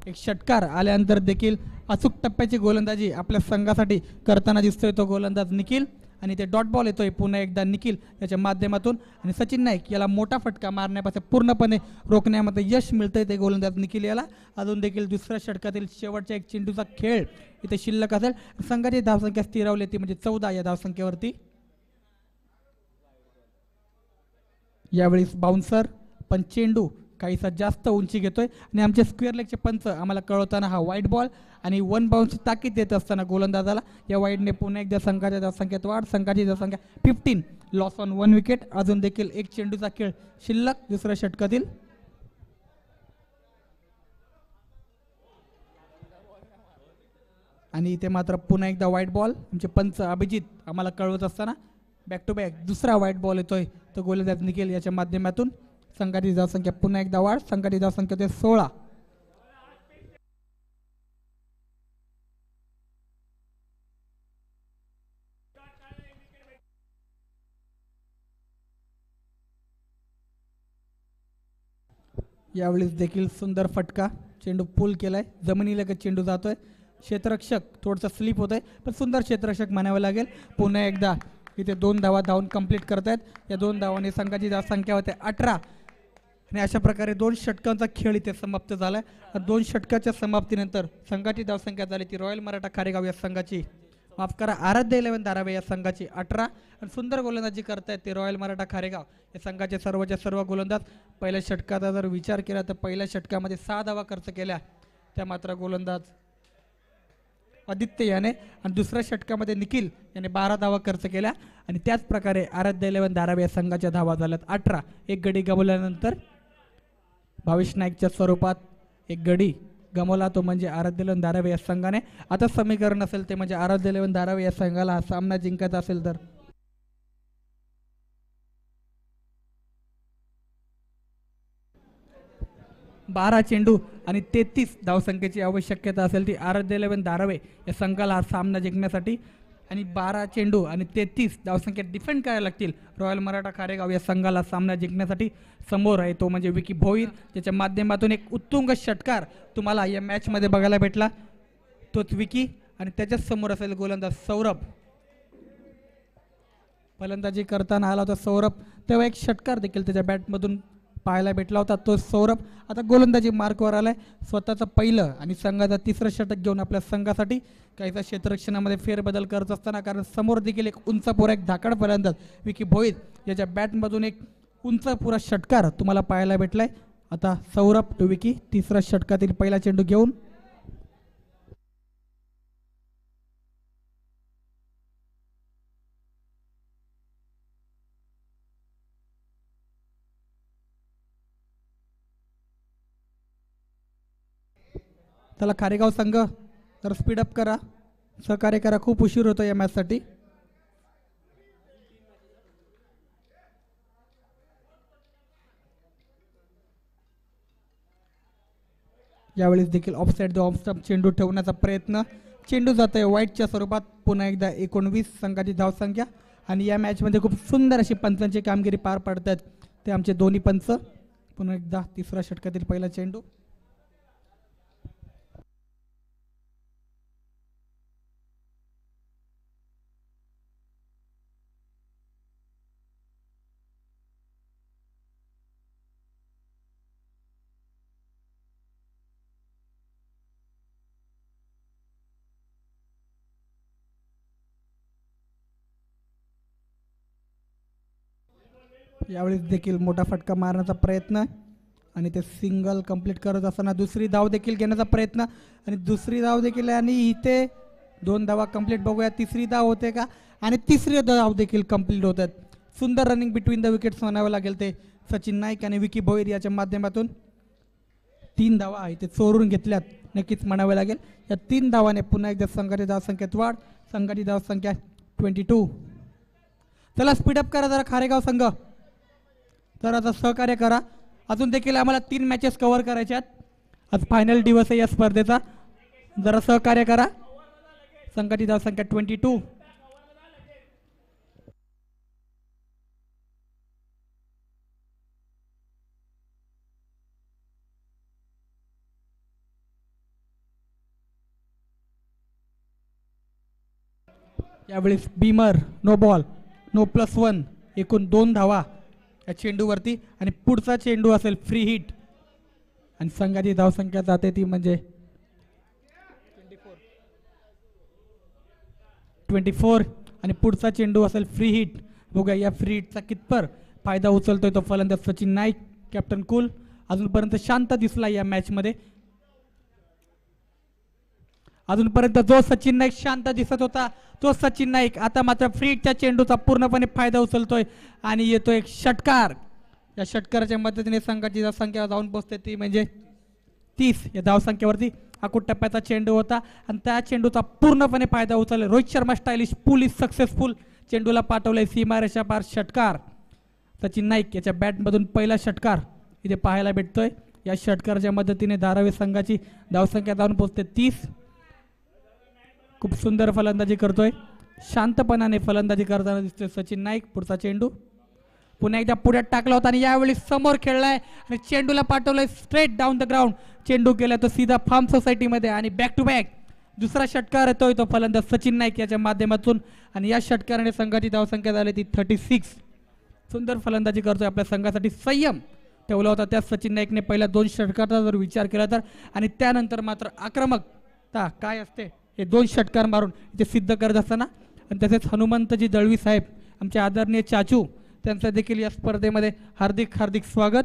S1: एक षटकार आल्यानंतर देखील अचूक टप्प्याची गोलंदाजी आपल्या संघासाठी करताना दिसतोय तो गोलंदाज निखिल आणि ते डॉट बॉल येतोय पुन्हा एकदा निखिल याच्या माध्यमातून आणि सचिन नाईक याला मोठा फटका मारण्यापासून पूर्णपणे रोखण्यामध्ये यश मिळतंय ते गोलंदाज निखिल याला. अजून देखील दुसऱ्या षटकातील शेवटच्या 1 चेंडूचा खेळ इथे शिल्लक असेल. संघाची धावसंख्या स्थिरावली ती म्हणजे 14 या धावसंख्येवरती. यावेळी बाउन्सर पण चेंडू काहीसा जास्त उंची घेतोय आणि आमचे स्क्वेअर लेगचे पंच आम्हाला कळवताना हा वाईट बॉल आणि 1 बाउन्सची ताकीद देत असताना गोलंदाजाला या वाईडने पुन्हा एकदा संघाच्या धावसंख्येत वाढ. संघाची धावसंख्या 15, लॉस ऑन 1 विकेट. अजून देखील एक चेंडूचा खेळ शिल्लक दुसऱ्या षटकातील. आणि इथे मात्र पुन्हा एकदा व्हाईट बॉल. आमचे पंच अभिजित आम्हाला कळवत असताना बॅक टू बॅक दुसरा व्हाईट बॉल येतोय तो गोलंदाज निखिल याच्या माध्यमातून. संघाची धावसंख्या पुन्हा एकदा वाढ. संघाची धावसंख्या होते 16. यावेळेस देखील सुंदर फटका. चेंडू पुल केलाय, जमिनीलगत चेंडू जातोय. क्षेत्ररक्षक थोडंसं स्लिप होत आहे पण सुंदर क्षेत्ररक्षक म्हणावं लागेल. पुन्हा एकदा इथे 2 धावा धावून कंप्लीट करतायत. या 2 धावांनी संघाची धावसंख्या होते 18. आणि अशा प्रकारे 2 षटकांचा खेळ इथे समाप्त झालाय. 2 षटकाच्या समाप्तीनंतर संघाची धावसंख्या झाली ती रॉयल मराठा खारेगाव या संघाची, माफ करा, आराध्य 11 धारावे या संघाची 18. आणि सुंदर गोलंदाजी करतायत ते रॉयल मराठा खारेगाव या संघाचे सर्वच्या सर्व गोलंदाज. पहिल्या षटकाचा जर विचार केला तर पहिल्या षटकामध्ये 6 धावा खर्च केल्या त्या मात्र गोलंदाज आदित्य याने, आणि दुसऱ्या षटकामध्ये निखिल याने 12 धावा खर्च केल्या. आणि त्याच प्रकारे आराध्य 11 धारावे या संघाच्या धावा झाल्यात 18. एक गडी गमावल्यानंतर भावेश नाईकच्या स्वरूपात एक गडी गमावला तो म्हणजे आराध्य 11 धारावे या संघाने. आता समीकरण असेल ते म्हणजे आराध्य 11 धारावे या संघाला हा सामना जिंकायचा असेल तर 12 चेंडू आणि 33 धावसंख्येची आवश्यकता असेल ती आराध्य 11 धारावे या संघाला हा सामना जिंकण्यासाठी. आणि 12 चेंडू आणि 33 धावसंख्येत डिफेंड करायला लागतील रॉयल मराठा खारेगाव या संघाला सामना जिंकण्यासाठी. समोर आहे तो म्हणजे विकी भोईर, ज्याच्या माध्यमातून एक उत्तुंग षटकार तुम्हाला या मॅचमध्ये बघायला भेटला, तोच विकी. आणि त्याच्याच समोर असेल गोलंदाज सौरभ. फलंदाजी करताना आला होता सौरभ, तेव्हा एक षटकार देखील त्याच्या बॅटमधून पाहायला भेटला होता, तो सौरभ. आता गोलंदाजी मार्कवर आलाय, स्वतःचं पहिलं आणि संघाचा 3रं षटक घेऊन आपल्या संघासाठी काहीसा क्षेत्ररक्षणामध्ये फेरबदल करत असताना, कारण समोर देखील एक उंचपुरा एक धाकड फलंदाज विकी भोईर याच्या बॅटमधून एक उंचपुरा षटकार तुम्हाला पाहायला भेटलाय. आता सौरभ टू विकी 3ऱ्या षटकातील पहिला चेंडू घेऊन त्याला खारेगाव संघ तर स्पीडअप करा, सहकार्य करा, खूप उशीर होतो या मॅचसाठी. यावेळेस देखील ऑफसाइड द ऑफ स्टंप चेंडू ठेवण्याचा प्रयत्न. चेंडू जात आहे वाईटच्या स्वरूपात. पुन्हा एकदा 19 संघाची धावसंख्या. आणि या मॅचमध्ये खूप सुंदर अशी पंचांची कामगिरी पार पाडतात ते आमचे दोन्ही पंच. पुन्हा एकदा 3ऱ्या षटकातील पहिला चेंडू. यावेळेस देखील मोठा फटका मारण्याचा प्रयत्न आणि ते सिंगल कंप्लीट करत असताना दुसरी धाव देखील घेण्याचा प्रयत्न आणि दुसरी धाव देखील. आणि इथे 2 धावा कंप्लीट. बघूया तिसरी धाव होते का, आणि तिसरी धाव देखील कंप्लीट होतात. सुंदर रनिंग बिटवीन द विकेट्स म्हणावं लागेल ते सचिन नाईक आणि विकी भोईर याच्या माध्यमातून. 3 धावा इथे चोरून घेतल्यात नक्कीच म्हणावं लागेल. या 3 धावाने पुन्हा एकदा संघाची धावसंख्येत वाढ. संघाची धावसंख्या 22. चला स्पीडअप करा जरा खारेगाव संघ, तर आता सहकार्य करा. अजून देखील आम्हाला 3 मॅचेस कव्हर करायच्या आहेत. आज फायनल दिवस आहे या स्पर्धेचा, जरा सहकार्य करा. संघाची धावसंख्या 22. यावेळेस बीमर नो बॉल, नो +1, एकूण 2 धावा या चेंडूवरती. आणि पुढचा चेंडू असेल फ्री हिट आणि संघाची धावसंख्या जाते ती म्हणजे 24. आणि पुढचा चेंडू असेल फ्री हिट. बघूया या फ्री हिटचा कितपर फायदा उचलतोय तो फलंदाज सचिन नाईक, कॅप्टन कुल. अजूनपर्यंत शांत दिसला या मॅचमध्ये. अजूनपर्यंत जो सचिन नाईक शांत दिसत होता तो सचिन नाईक आता मात्र फ्रीच्या चेंडूचा पूर्णपणे फायदा उचलतोय आणि येतो एक षटकार. या षटकाराच्या मदतीने संघाची धावसंख्या जाऊन पोहोचते ती म्हणजे 30. या धावसंख्येवरती अकुट टप्प्याचा चेंडू होता आणि त्या चेंडूचा पूर्णपणे फायदा उचलला. Rohit Sharma stylish pull is successful. चेंडूला पाठवलंय सीमारेषा पार षटकार. सचिन नाईक याच्या बॅटमधून पहिला षटकार इथे पाहायला भेटतोय. या षटकाराच्या मदतीने धारावी संघाची धावसंख्या जाऊन पोहोचते 30. खूप सुंदर फलंदाजी करतोय. शांतपणाने फलंदाजी करताना दिसतोय सचिन नाईक. पुढचा चेंडू पुन्हा एकदा पुढ्यात टाकला होता आणि यावेळी समोर खेळलाय आणि चेंडूला पाठवलंय स्ट्रेट डाऊन द ग्राउंड. चेंडू गेला तो सीधा फार्म सोसायटीमध्ये आणि बॅक टू बॅक दुसरा षटकार येतोय तो फलंदाज सचिन नाईक याच्या माध्यमातून आणि या षटकाराने संघाची धावसंख्या झाली ती 36. सुंदर फलंदाजी करतोय. आपल्या संघासाठी संयम ठेवला होता त्या सचिन नाईकने पहिल्या 2 षटकाराचा जर विचार केला तर आणि त्यानंतर मात्र आक्रमकता काय असते हे 2 षटकार मारून इथे सिद्ध करत असताना आणि तसेच हनुमंतजी दळवी साहेब आमचे आदरणीय चाचू त्यांचं देखील या स्पर्धेमध्ये हार्दिक हार्दिक स्वागत.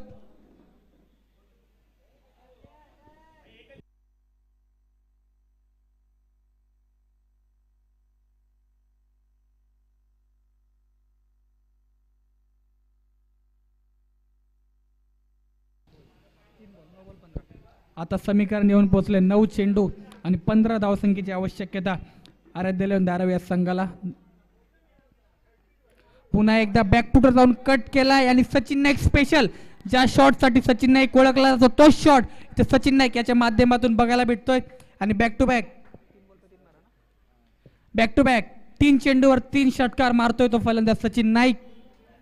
S1: आता समीकरण येऊन पोहोचले 9 चेंडू आणि 15 धावसंख्येची आवश्यकता आराध्य धारावी या संघाला. पुन्हा एकदा बॅकफुटर जाऊन कट केलाय आणि सचिन नाईक स्पेशल ज्या शॉटसाठी सचिन नाईक ओळखला जातो तो शॉट ते सचिन नाईक याच्या माध्यमातून बघायला भेटतोय आणि बॅक टू बॅक 3 चेंडूवर 3 षटकार मारतोय तो फलंदाज सचिन नाईक.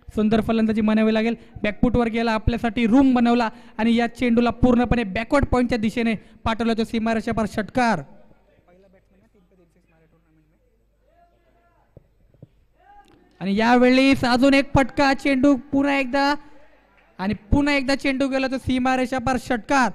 S1: सुंदर फलंदाजी म्हणावी लागेल. बॅकफुटवर गेला आपल्यासाठी रूम बनवला आणि या चेंडूला पूर्णपणे बॅकवर्ड पॉईंटच्या दिशेने पाठवला तो सीमारेषा पार षटकार. आणि यावेळेस अजून एक फटका चेंडू पुन्हा एकदा चेंडू गेला तो सीमारेषा पार षटकार.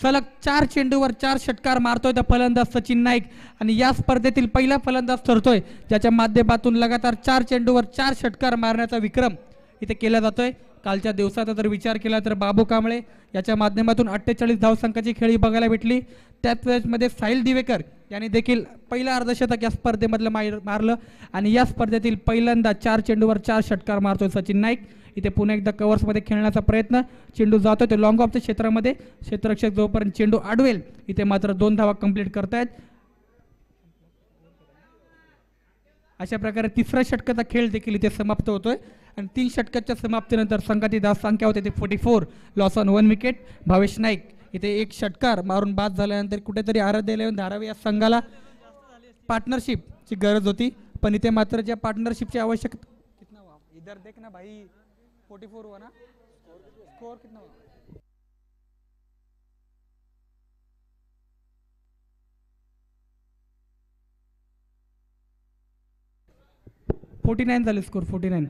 S1: सलग 4 चेंडूवर 4 षटकार मारतोय तो फलंदाज सचिन नाईक आणि या स्पर्धेतील पहिला फलंदाज ठरतोय ज्याच्या माध्यमातून लगातार 4 चेंडूवर 4 षटकार मारण्याचा विक्रम इथे केला जातोय. कालच्या दिवसाचा जर विचार केला तर बाबू कांबळे याच्या माध्यमातून 48 धावसंख्याची खेळी बघायला भेटली. त्याचमध्ये साहिल दिवेकर यांनी देखील पहिलं अर्धशतक या स्पर्धेमधलं मारलं आणि या स्पर्धेतील पहिल्यांदा 4 चेंडूवर 4 षटकार मारतोय सचिन नाईक. इथे पुन्हा एकदा कव्हर्समध्ये खेळण्याचा प्रयत्न. चेंडू जातोय ते लॉंग ऑफच्या क्षेत्रामध्ये. क्षेत्ररक्षक जोपर्यंत चेंडू अडवेल इथे मात्र 2 धावा कंप्लीट करतायत. अशा प्रकारे 3रा षटकाचा खेळ देखील इथे समाप्त होतोय आणि 3 षटकाच्या समाप्तीनंतर संघाची धावसंख्या होते ते 44. Loss on 1 wicket. Bhavesh Naik इथे 1 षटकार मारून बाद झाल्यानंतर कुठेतरी आराध्य धारावी या संघाला पार्टनरशिपची गरज होती पण इथे मात्र ज्या पार्टनरशिपची आवश्यकता इधर देखना भाई 44 हुआ ना स्कोर कितना हुआ 49 झाले स्कोर 49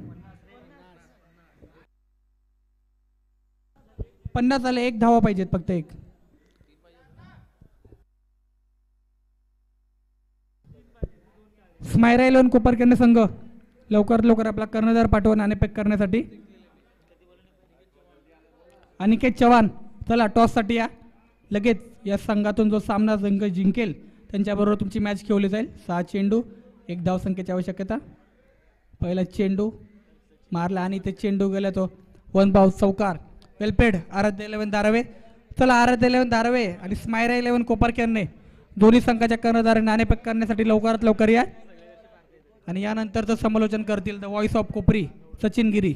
S1: 50 झाले. 1 धावा पाहिजेत फक्त 1. स्मायरा 11 कोपरकरने संघ लवकर आपला कर्णधार पाठवा नाणेफेक करण्यासाठी. अनिकेत चव्हाण चला टॉससाठी या. लगेच या संघातून जो सामना संघ जिंकेल त्यांच्याबरोबर तुमची मॅच खेळवली जाईल. 6 चेंडू 1 धावसंख्येची आवश्यकता. पहिला चेंडू मारला आणि ते चेंडू गेला तो 1 बाउंड चौकार. वेलपेड आराध्य 11 धारावे. चला आराध्य 11 धारावे आणि स्मायरा 11 कोपरकरने दोन्ही संघाच्या कर्णधारांनी नाणेफेक करण्यासाठी लवकरात लवकर या आणि यानंतरचं समालोचन करतील the voice of Kopri Sachin Giri.